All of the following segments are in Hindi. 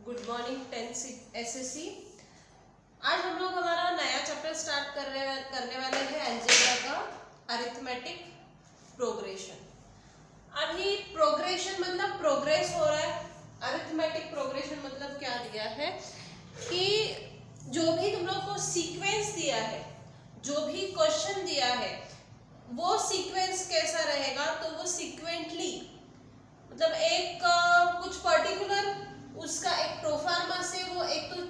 Good morning 10th SSC. आज हम लोग हमारा नया चैप्टर स्टार्ट करने वाले हैं अलजेब्रा का अरिथमेटिक प्रोग्रेशन। अभी प्रोग्रेशन मतलब प्रोग्रेस हो रहा है, अरिथमेटिक प्रोग्रेशन मतलब क्या दिया है कि जो भी तुम लोग को सीक्वेंस दिया है, जो भी क्वेश्चन दिया है, वो सीक्वेंस कैसा रहेगा, तो वो सीक्वेंटली मतलब एक कुछ पर्टिकुलर उसका एक प्रोफार्मा से वो एक तो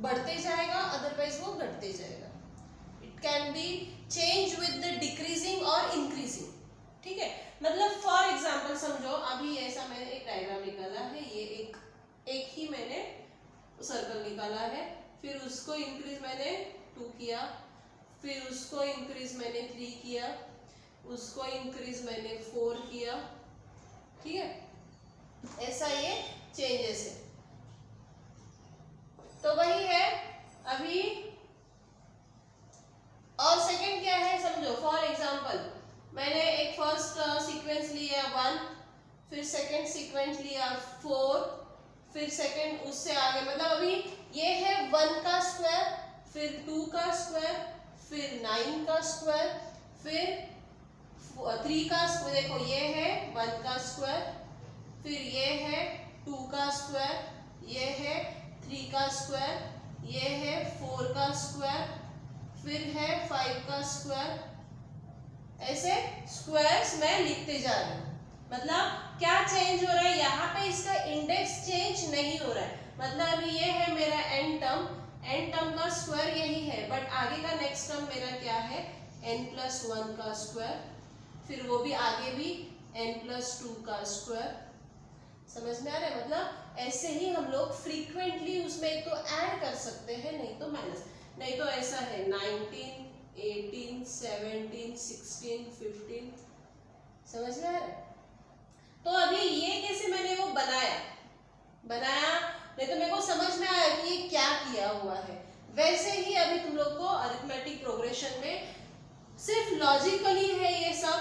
बढ़ते जाएगा, अदरवाइज वो घटते जाएगा। It can be change with the decreasing और इंक्रीजिंग। ठीक है, मतलब फॉर एग्जांपल समझो, अभी ऐसा मैंने एक डायग्राम निकाला है, ये एक ही मैंने सर्कल निकाला है, फिर उसको इंक्रीज मैंने 2 किया, फिर उसको इंक्रीज मैंने 3 किया, उसको इंक्रीज मैंने 4 किया। ठीक है, ऐसा ये चेंजेस है। तो वही है अभी। और सेकंड क्या है समझो, फॉर एग्जांपल मैंने एक फर्स्ट सीक्वेंस लिया 1, फिर सेकंड सीक्वेंस लिया 4, फिर सेकंड उससे आगे, मतलब अभी ये है 1 का स्क्वायर, फिर 2 का स्क्वायर, फिर 9 का स्क्वायर, फिर 3 का स्क्वायर। देखो ये है 1 का स्क्वायर, फिर ये है 2 का स्क्वायर, ये है 3 का स्क्वायर, ये है 4 का स्क्वायर, फिर है 5 का स्क्वायर। ऐसे स्क्वायर्स मैं लिखते जा रही हूँ। मतलब क्या चेंज हो रहा है यहाँ पे, इसका इंडेक्स चेंज नहीं हो रहा है। मतलब अभी ये है मेरा एन टर्म का स्क्वायर यही है, बट आगे का नेक्स्ट टर्म मेरा क्या है, n+1 का स्क्वायर, फिर वो भी आगे भी n+2 का स्क्वायर। समझ में आ रहा है? मतलब ऐसे ही हम लोग फ्रीक्वेंटली उसमें एक तो ऐड कर सकते हैं, नहीं तो माइनस। नहीं तो ऐसा है 19, 18, 17, 16, 15। समझ में आ रहा है? तो अभी ये कैसे मैंने वो बनाया नहीं तो मेरे को समझ में आया कि ये क्या किया हुआ है। वैसे ही अभी तुम लोग को अरिथमेटिक प्रोग्रेशन में सिर्फ लॉजिकली है ये सब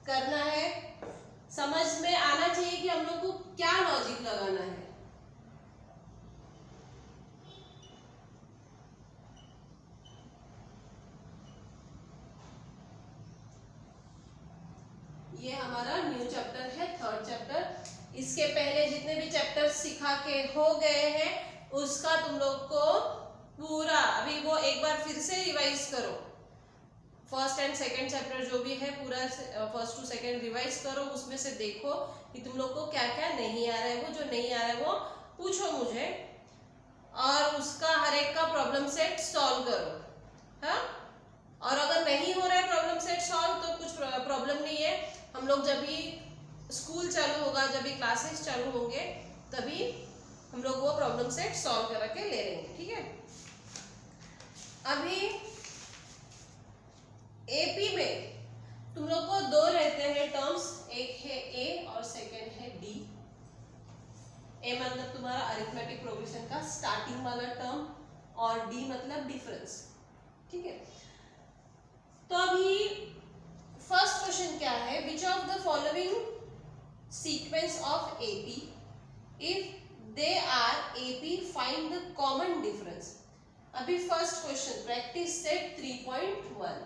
करना है। समझ में आना चाहिए कि हम लोग को क्या लॉजिक लगाना है। ये हमारा न्यू चैप्टर है, 3rd चैप्टर। इसके पहले जितने भी चैप्टर सिखा के हो गए हैं उसका तुम लोग को पूरा अभी वो एक बार फिर से रिवाइज करो। फर्स्ट एंड सेकंड चैप्टर जो भी है पूरा फर्स्ट टू सेकंड रिवाइज करो, उसमें से देखो कि तुम लोग को क्या क्या नहीं आ रहा है। वो जो नहीं आ रहा है वो पूछो मुझे, और उसका हर एक का प्रॉब्लम सेट सॉल्व करो। हाँ, और अगर नहीं हो रहा है प्रॉब्लम सेट सॉल्व तो कुछ प्रॉब्लम नहीं है। हम लोग जब भी स्कूल चालू होगा, जब भी क्लासेस चालू होंगे, तभी हम लोग वो प्रॉब्लम सेट सॉल्व करके ले लेंगे। ठीक है, अभी एपी में तुम लोग को 2 रहते हैं टर्म्स, एक है ए और सेकंड है डी। ए मतलब तुम्हारा अरिथमेटिक प्रोग्रेशन का स्टार्टिंग वाला टर्म, और डी मतलब डिफरेंस। ठीक है, तो अभी फर्स्ट क्वेश्चन क्या है, which of the following sequence of AP if they are AP find the common difference. अभी first question practice set 3.1।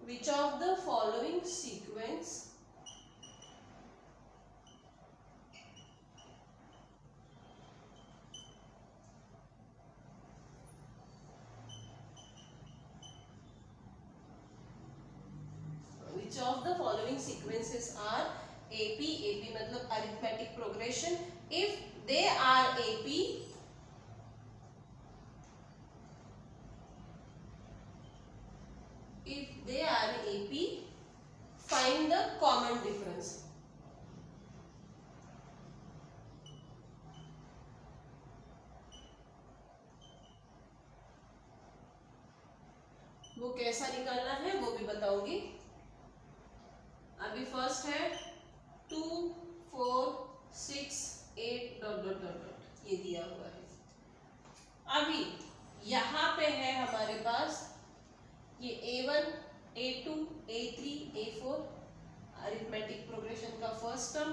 Which of the following sequence which of the following sequences are AP? AP मतलब arithmetic progression. If they are AP, find the common difference. वो कैसा निकालना है वो भी बताऊंगी। अभी फर्स्ट है 2, 4 6 8 डॉट डॉट डॉट डॉट ये दिया हुआ है। अभी यहाँ पे है हमारे पास ये A1 A2 A3 A4 arithmetic progression का first term,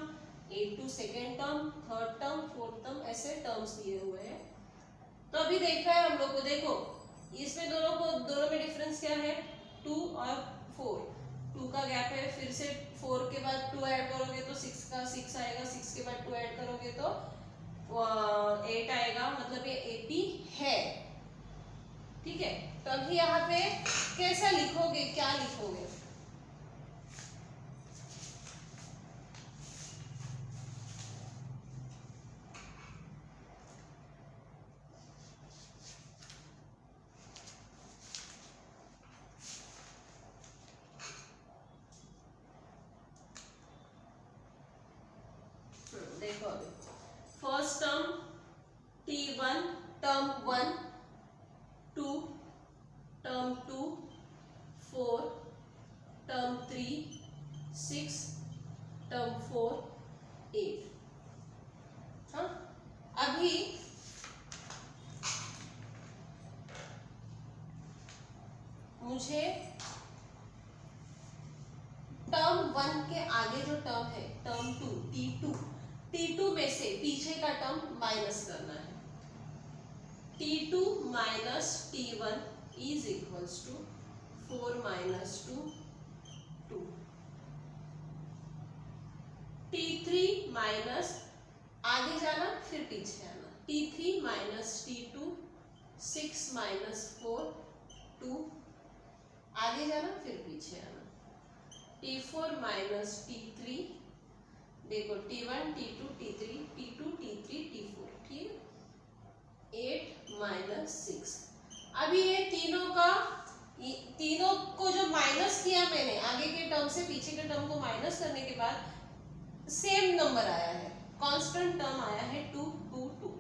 A2 second term, third term, fourth term, ऐसे टर्म्स दिए हुए हैं। तो अभी देखा है हम लोग को, देखो इसमें दोनों में डिफरेंस क्या है, 2 और 4, 2 का गैप है, फिर से 4 के बाद 2 ऐड करोगे तो 6 का 6 आएगा, 6 के बाद 2 ऐड करोगे तो 8 आएगा, मतलब ये 80 है। ठीक है, तो अभी यहाँ पे कैसा लिखोगे, क्या लिखोगे? देखो अभी first term T1 term 1 2 term 2 4 term 3 6 term 4 8। हाँ, अभी मुझे टर्म 1 के आगे जो टर्म है टर्म 2 T2 में से पीछे का टर्म माइनस करना है। T2 minus T1 is equals to 4 minus 2 2। T3 minus आगे जाना फिर पीछे आना, T3 माइनस T2 6 माइनस 4 2, आगे जाना फिर पीछे आना, T4 माइनस T3, देखो T1 T2 T3 T2 T3 T4, ठीक है, 8 माइनस 6। अभी ये तीनों को जो माइनस किया मैंने, आगे के टर्म से पीछे के टर्म को माइनस करने के बाद सेम नंबर आया है, कांस्टेंट टर्म आया है 2 2 2।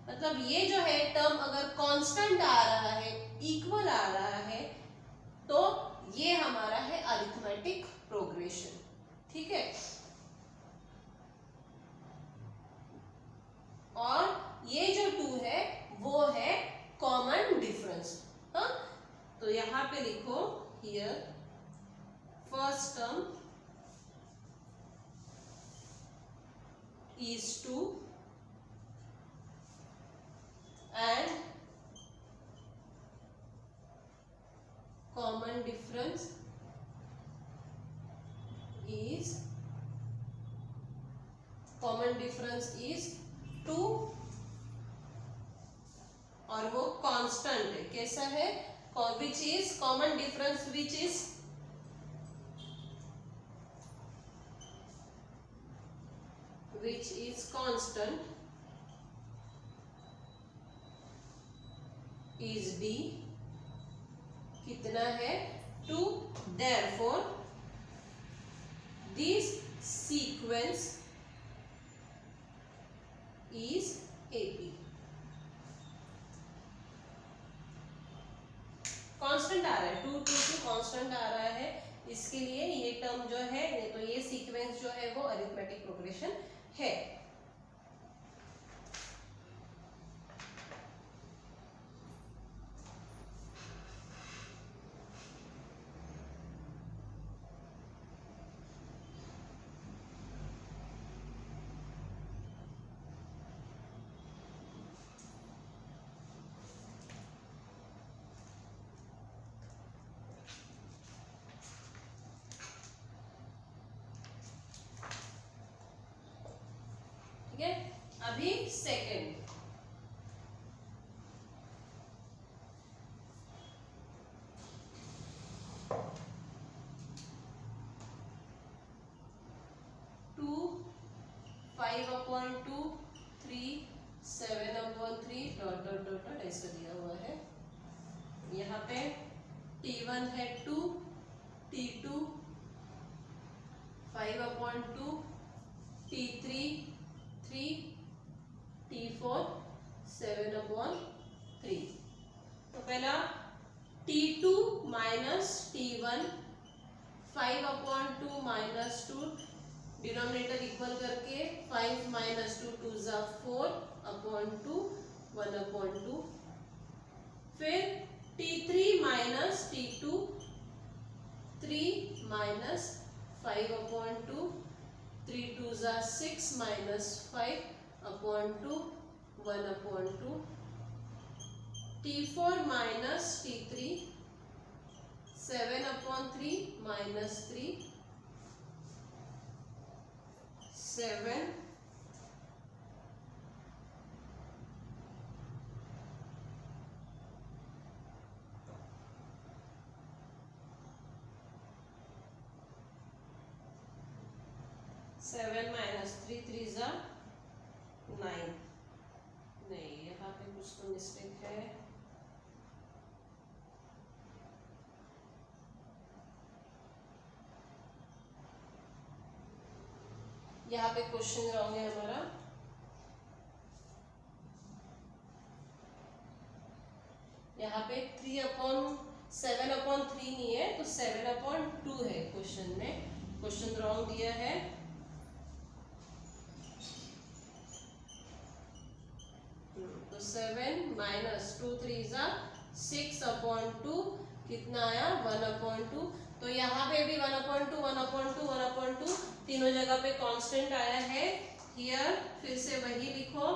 मतलब ये जो है टर्म अगर कांस्टेंट आ रहा है, इक्वल आ रहा है, तो ये हमारा है अरिथमेटिक प्रोग्रेशन। ठीक है, और ये जो 2 है वो है कॉमन डिफरेंस। हाँ, तो यहां पे लिखो, here first term is 2 and common difference is 2 और वो कांस्टेंट है। कैसा है? which is common difference which is constant is D, कितना है? 2। therefore this sequence is AP। Constant आ रहा है, 2 2 2 कांस्टेंट आ रहा है, इसके लिए ये टर्म जो है, तो ये सीक्वेंस जो है वो अरिथमेटिक प्रोग्रेशन है। ठीक है, अभी second, two 5/2 3 7/3 dot dot dot dot ऐसा दिया हुआ है। यहाँ पे T1 है 2, T2 5/2, T3 3, T4 7/3। तो पहला T2 minus T1 5/2 minus 2 denominator equal करके 5 माइनस 2 2 ज़ा 4 अपॉन 2 1 अपॉन 2। फिर T3 minus T2 3 minus 5 upon 2 3 2 ज़ा 6 minus 5 upon 2 1 upon 2। T4 minus T3 7 upon 3 minus 3 7 7 minus 3 3 ज़ा 9। नहीं, यहाँ पे कुछ तो मिस्टेक है। यहाँ पे क्वेश्चन रॉन्ग है हमारा। यहाँ पे 7 अपॉन 3 नहीं है, तो 7 अपॉन 2 है क्वेश्चन में। क्वेश्चन रॉन्ग दिया है। तो 7 माइनस 2 3 ज़ा 6 अपॉन 2 कितना आया 1 अपॉन 2। तो यहाँ पे भी 1 अपॉन 2 1 अपॉन 2 1 अपॉन 2 तीनों जगह पे कांस्टेंट आया है। हियर फिर से वही लिखो,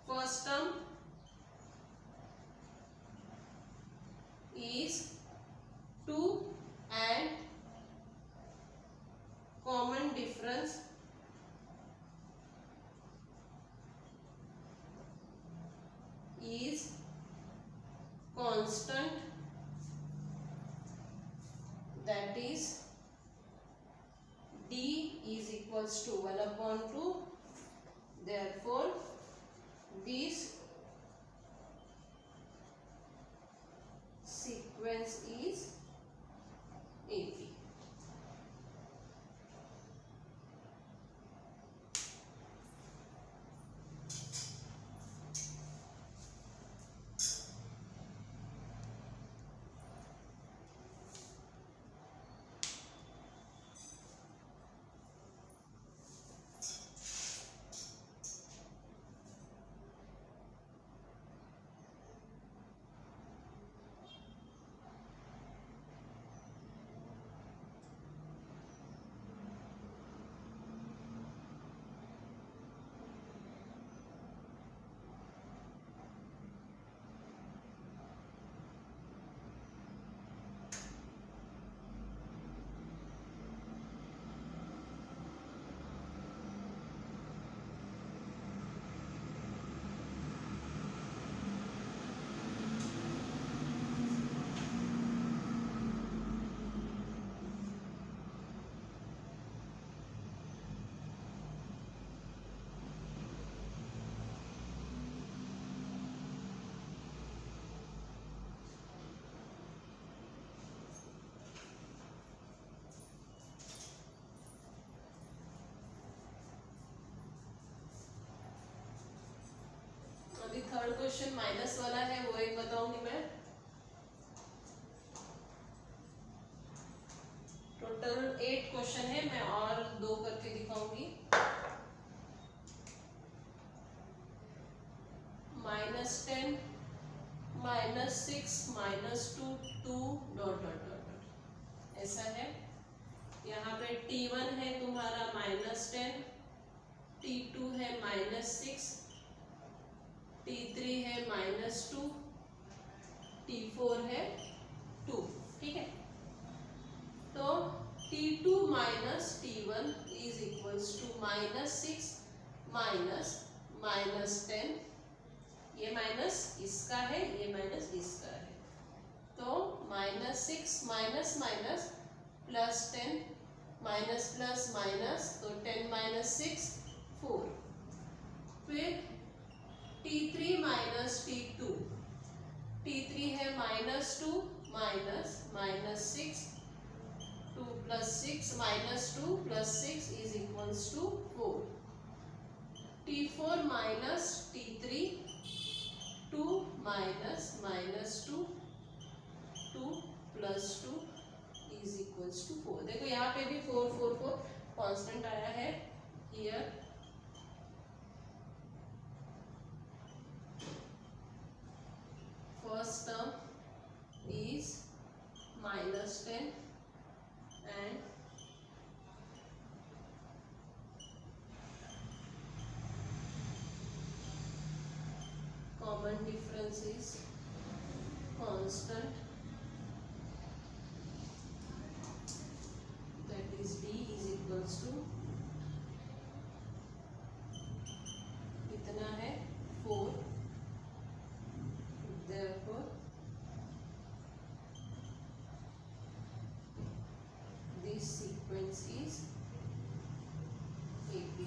first term is 2 and common difference is constant, that is d is equals to 1 upon 2, therefore this sequence is AP। अभी थर्ड क्वेश्चन माइनस वाला है, वो एक बताऊंगी मैं। टोटल 8 क्वेश्चन है, मैं और 2 करके दिखाऊंगी। -10 -6 -2 2 डॉट डॉट डॉट ऐसा है। यहाँ पे T1 है तुम्हारा -10, T2 है -6, T3 है -2, T4 है 2। ठीक है, तो T2 minus T1 is equals to -6 minus -10। ये माइनस इसका है, ये माइनस इसका है, तो -6 minus minus plus 10 minus plus minus, तो 10 माइनस 6 4। फिर T3 माइनस T2, T3 है -2 minus -6, 2 plus 6 -2 plus 6 is equals to 4। T4 minus T3, 2 minus -2, 2 plus 2 is equal equals to 4। देखो यहाँ पे भी 4 4 4 कांस्टेंट आया है here. First term is -10 and common difference is constant, that is d is equals to कितना है 4। therefore this sequence is AP।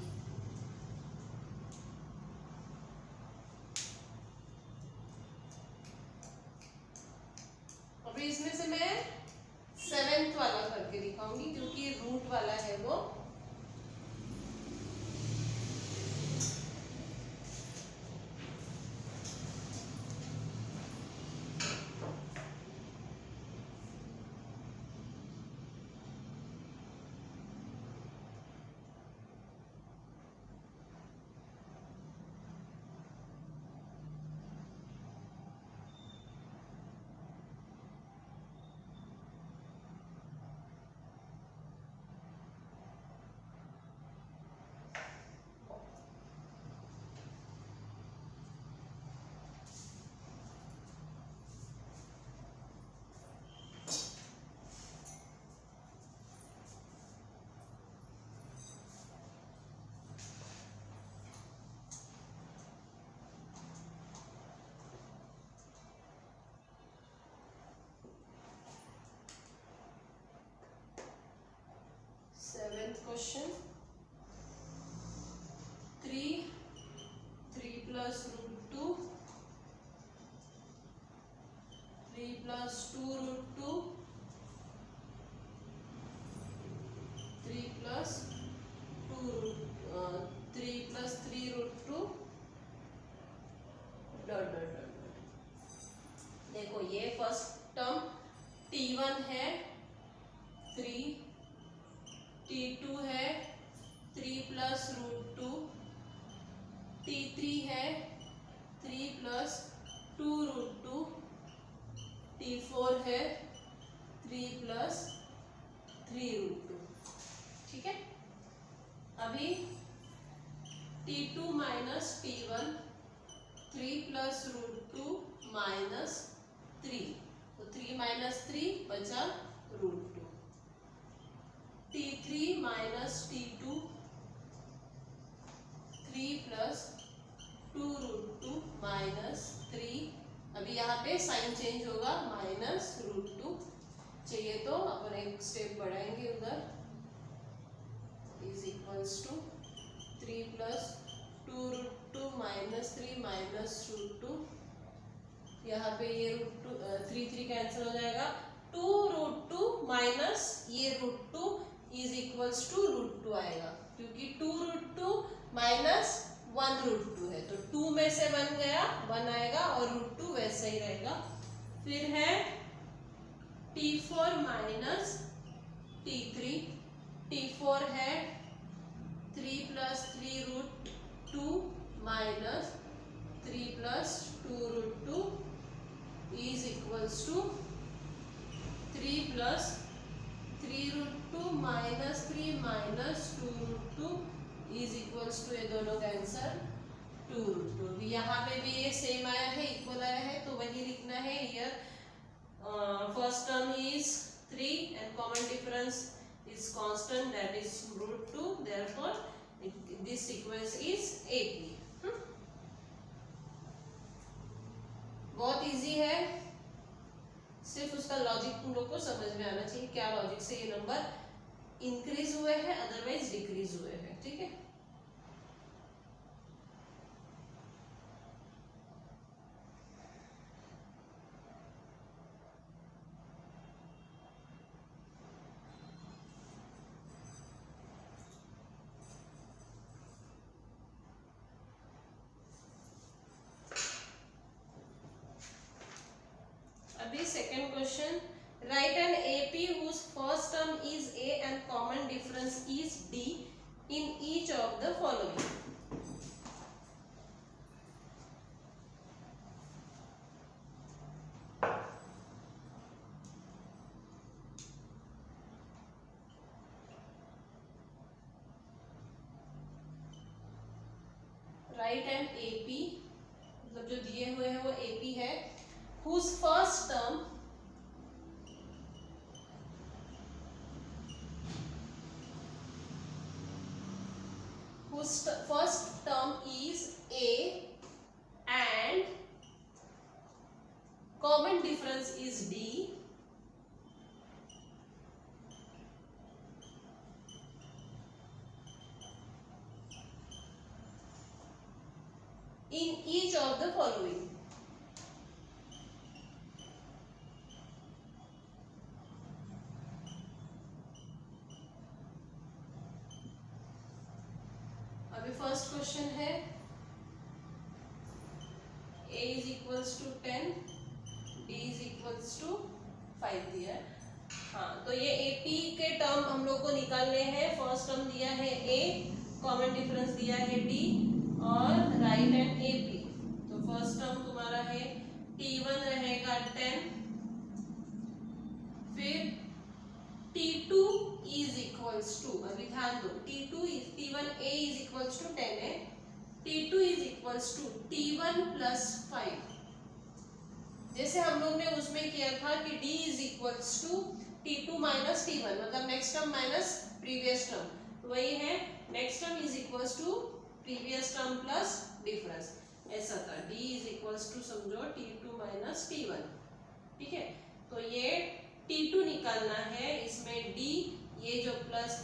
अभी इसमें से मैं 7th वाला करके दिखाऊंगी क्योंकि रूट वाला है वो। Seventh question, 3 plus root 2, 3 plus 2 root 2, 3 plus 3 plus 3 root 2 dot dot dot. देखो ये फर्स्ट टर्म t1 है 3, t2 है 3 plus root 2, t3 है 3 plus 2 root 2, t4 है 3 plus 3 root 2। ठीक है, अभी t2 minus t1, 3 plus root 2 minus 3, तो 3 minus 3 बचा root 2, t3 minus t2, 3 plus 2 root 2 minus 3, अभी यहाँ पे साइन चेंज होगा माइनस रूट 2 चाहिए तो अपन एक स्टेप बढ़ाएंगे उधर, is equals to 3 plus 2 root 2 minus 3 minus root 2, यहाँ पे ये रूट 2 3 कैंसिल हो जाएगा, 2 root 2 माइनस ये root 2 is equals to root 2 आएगा क्योंकि 2 root 2 माइनस 1 root 2 है तो 2 में से 1 गया 1 आएगा और रूट 2 वैसे ही रहेगा। फिर है t4 माइनस t3, t4 है 3 plus 3 root 2 minus 3 plus 2 root 2 is equals to 3 plus 3 root 2 minus 3 minus 2 root 2 is equals to ये दोनों का आंसर 2 root 2। भी यहाँ पे भी ये सेम आया है, इक्वल आया है तो वही लिखना है। Here first term is 3 and common difference is constant, that is root 2, therefore this sequence is AP। बहुत इजी है, सिर्फ उसका लॉजिक तुम लोग को समझ में आना चाहिए, क्या लॉजिक से ये नंबर इंक्रीज हुए हैं अदरवाइज डिक्रीज हुए हैं। ठीक है, अभी second question, right an AP whose first term in each of the following. Right and AP, मतलब जो दिए हुए हैं वो एपी है। Whose first term is a and common difference is d, in each of the following। अभी फर्स्ट क्वेश्चन है a is equals to 10, d is equals to 5 दिया है। हाँ, तो ये AP के टर्म हम लोग को निकालने हैं। फर्स्ट टर्म दिया है a, कॉमन डिफरेंस दिया है d और राइट एंड AP। तो फर्स्ट टर्म तुम्हारा है t1 रहेगा 10, फिर t2 is equals to, अभी ध्यान दो, t1a is equals to 10 है, t2 is equals to t1 plus 5। जैसे हम लोग ने उसमें किया था कि d is equals to t2 minus t1, मतलब next term minus previous term, तो वही है next term is equals to previous term plus difference, ऐसा था। d is equals to समझो t2 minus t1, ठीक है। तो ये t2 निकालना है, इसमें d ये जो प्लस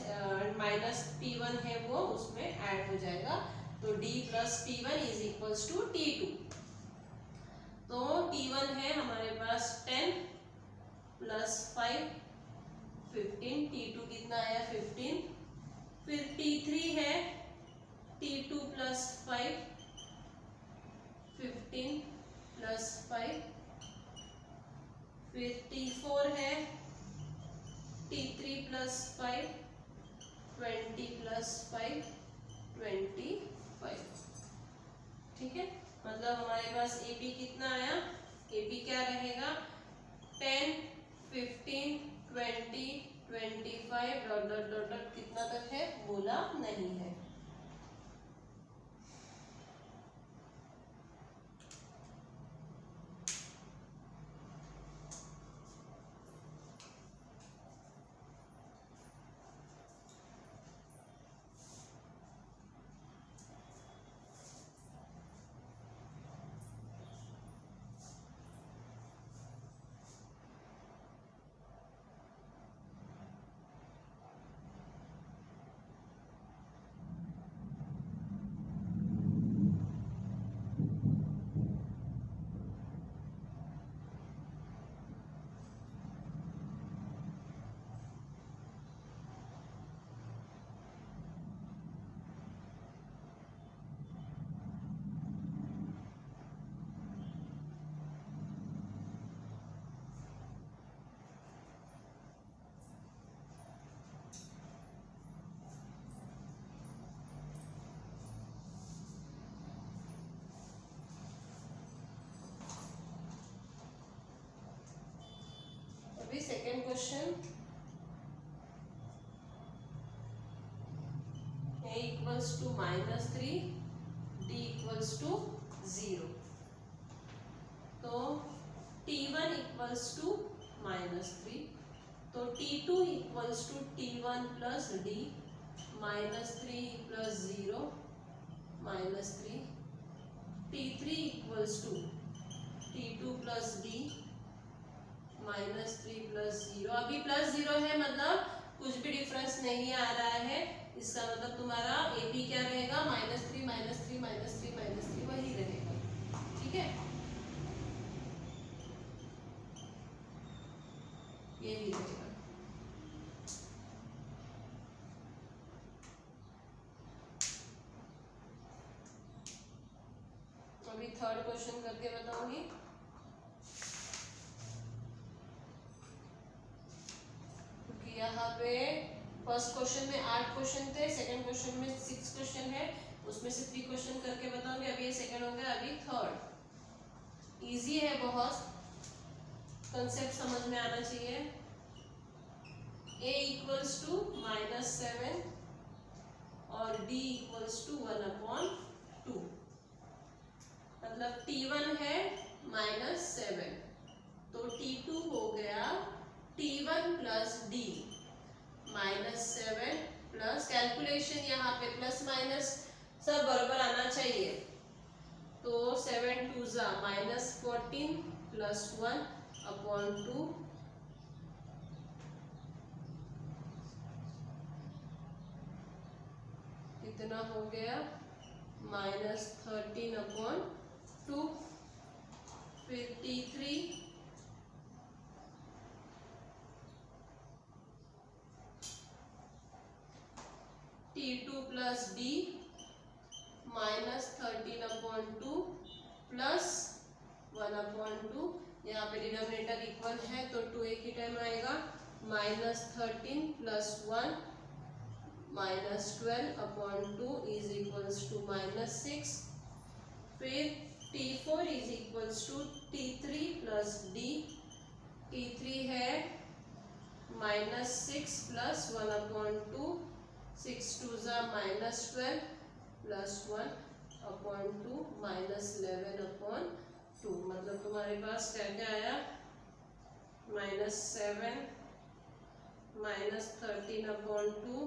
माइनस t1 है वो उसमें ऐड हो जाएगा, तो d plus t1 is equals to t2। तो t1 है हमारे पास 10 प्लस 5 15, t2 कितना आया 15, फिर t3 है t2 प्लस 5 15 प्लस 5, फिर t4 है t3 प्लस 5 20 प्लस 5 25, ठीक है। मतलब हमारे पास AB कितना आया, AB क्या रहेगा 10 15 20 25 डॉट डॉट डॉट डॉट कितना तक है बोला नहीं है। अभी second question, a equals to -3, d equals to 0, तो t1 equals to -3, तो t2 equals to t1 plus d, -3 plus 0 -3, t3 equals to t2 plus d -3 plus 0। अभी प्लस 0 है मतलब कुछ भी डिफरेंस नहीं आ रहा है, इसका मतलब तुम्हारा AB क्या रहेगा -3 -3 -3 -3 वही रहेगा, ठीक है, यही रहेगा। अभी थर्ड क्वेश्चन करके बताऊंगी। यहाँ पे फर्स्ट क्वेश्चन में 8 क्वेश्चन थे, सेकंड क्वेश्चन में 6 क्वेश्चन है, उसमें से 3 क्वेश्चन करके बताऊंगी। अभी ये सेकंड हो गया, अभी थर्ड। इजी है बहुत, कंसेप्ट समझ में आना चाहिए। a इक्वल्स टू -7 और d इक्वल्स टू 1/2, मतलब t1 है -7, तो t2 हो गया t1 plus d -7 plus, calculation यहाँ पे प्लस माइनस सब बराबर आना चाहिए, तो 7 2 जा -14 प्लस 1/2, कितना हो गया -13/2, फिर t3 t2 plus d -13/2 plus 1/2, यहाँ पे डिनोमिनेटर इक्वल है तो 2 एक ही टाइम आएगा, -13 प्लस 1 -12/2 इज इक्वल्स टू -6, फिर t4 is equals to t3 plus d, t3 है -6 प्लस 1/2, 6 2 जा -12 प्लस 1/2 -11/2, मतलब तुम्हारे पास क्या क्या आया, -7 -13/2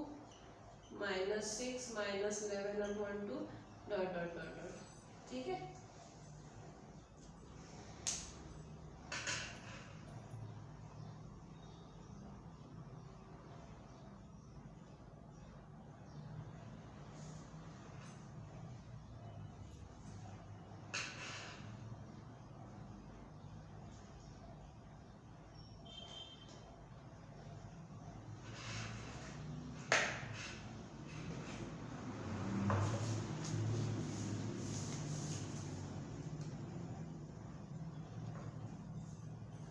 -6 -11/2 डॉट डॉट डॉट डॉट, ठीक है।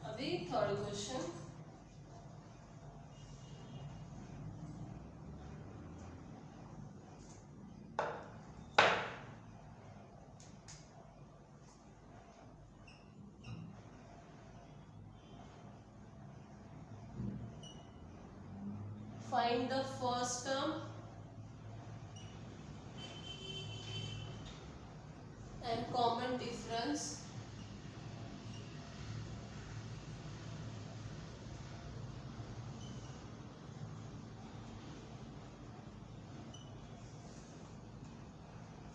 अभी third question, find the first term and common difference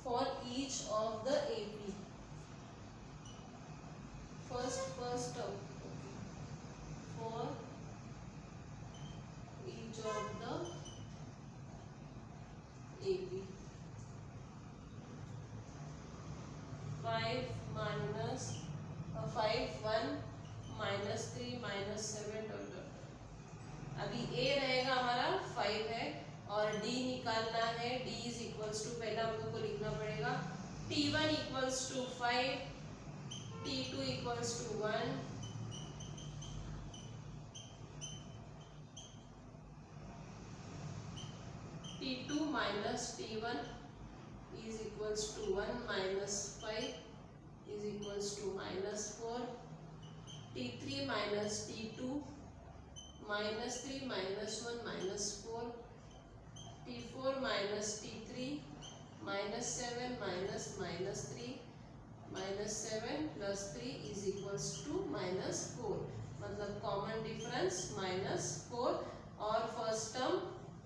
for each of the AP. First term for each of the AP. 5 minus 5 1 -3 -7 dot dot. अभी a रहेगा हमारा 5 है और d निकालना है, d इज इक्वल्स टू, पहले हम लोग को लिखना पड़ेगा t1 equals to 5, t2 equals to 1, t2 minus t1 is equals to 1 minus 5 is equals to -4, t3 minus t2 -3 minus 1 -4, t4 minus t3 -7 minus -3 -7 plus 3 is equals to -4, मतलब कॉमन डिफरेंस -4 और फर्स्ट टर्म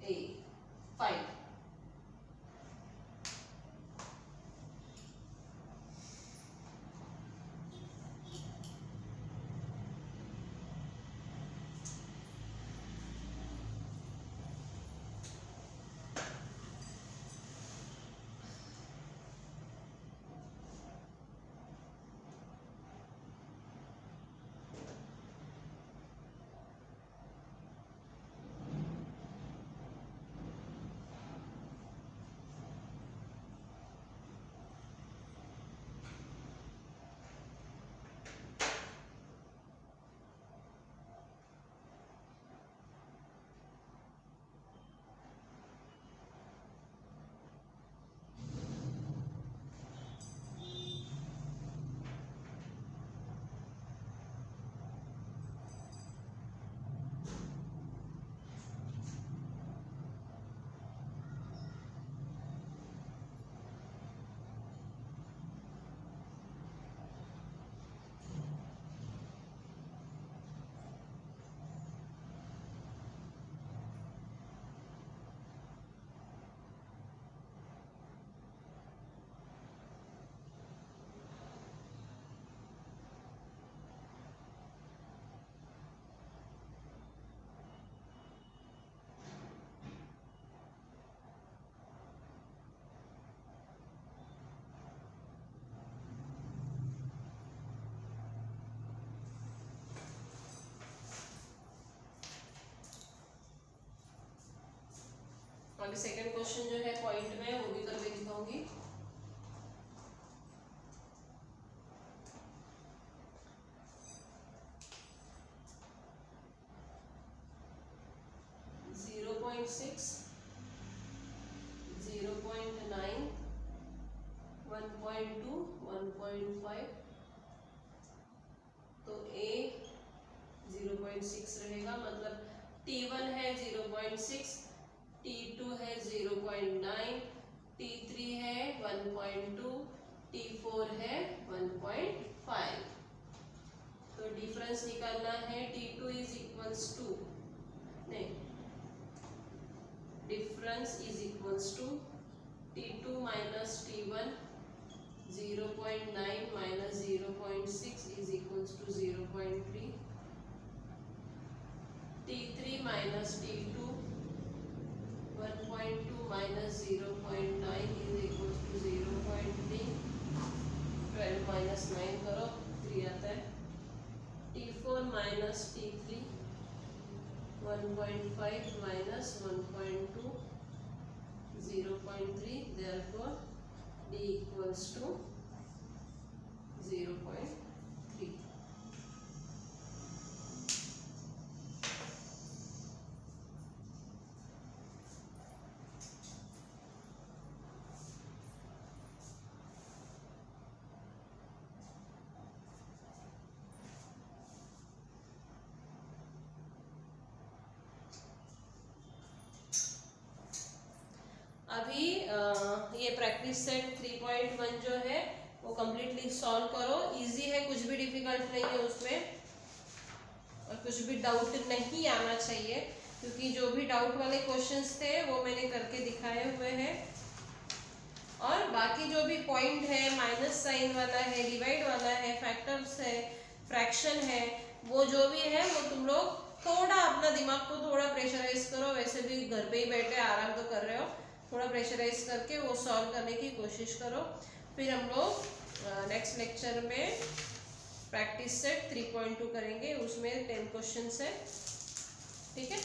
a 5। अभी सेकंड क्वेश्चन जो है पॉइंट में, वो भी करके दिखाऊंगी। .6, 0.9, 1.2, 1.5, तो A 0.6 रहेगा, मतलब T1 है 0.6, T2 है 0.9, T3 है 1.2, T4 है 1.5। तो डिफरेंस निकालना है, T2 इज इक्वल्स टू, नहीं, difference is equals to T2 minus T1, 0.9 minus 0.6 is equals to 0.3, T3 minus T2, 1.2 minus 0.9 is equals to 0.3, 12 minus 9 करो, 3 आता है, T4 minus T3, 1.5 minus 1.2, 0.3, therefore D equals to 0.3। अभी ये प्रैक्टिस सेट 3.1 जो है वो कम्प्लीटली सॉल्व करो। इजी है, कुछ भी डिफिकल्ट नहीं है उसमें, और कुछ भी डाउट नहीं आना चाहिए, क्योंकि जो भी डाउट वाले क्वेश्चंस थे वो मैंने करके दिखाए हुए हैं। और बाकी जो भी पॉइंट है, माइनस साइन वाला है, डिवाइड वाला है, फैक्टर्स है, फ्रैक्शन है, वो जो भी है वो तुम लोग थोड़ा अपना दिमाग को थोड़ा प्रेशराइज करो। वैसे भी घर पे ही बैठे आराम तो कर रहे हो, थोड़ा प्रेशराइज करके वो सॉल्व करने की कोशिश करो। फिर हम लोग नेक्स्ट लेक्चर में प्रैक्टिस सेट 3.2 करेंगे, उसमें 10 क्वेश्चंस है, ठीक है।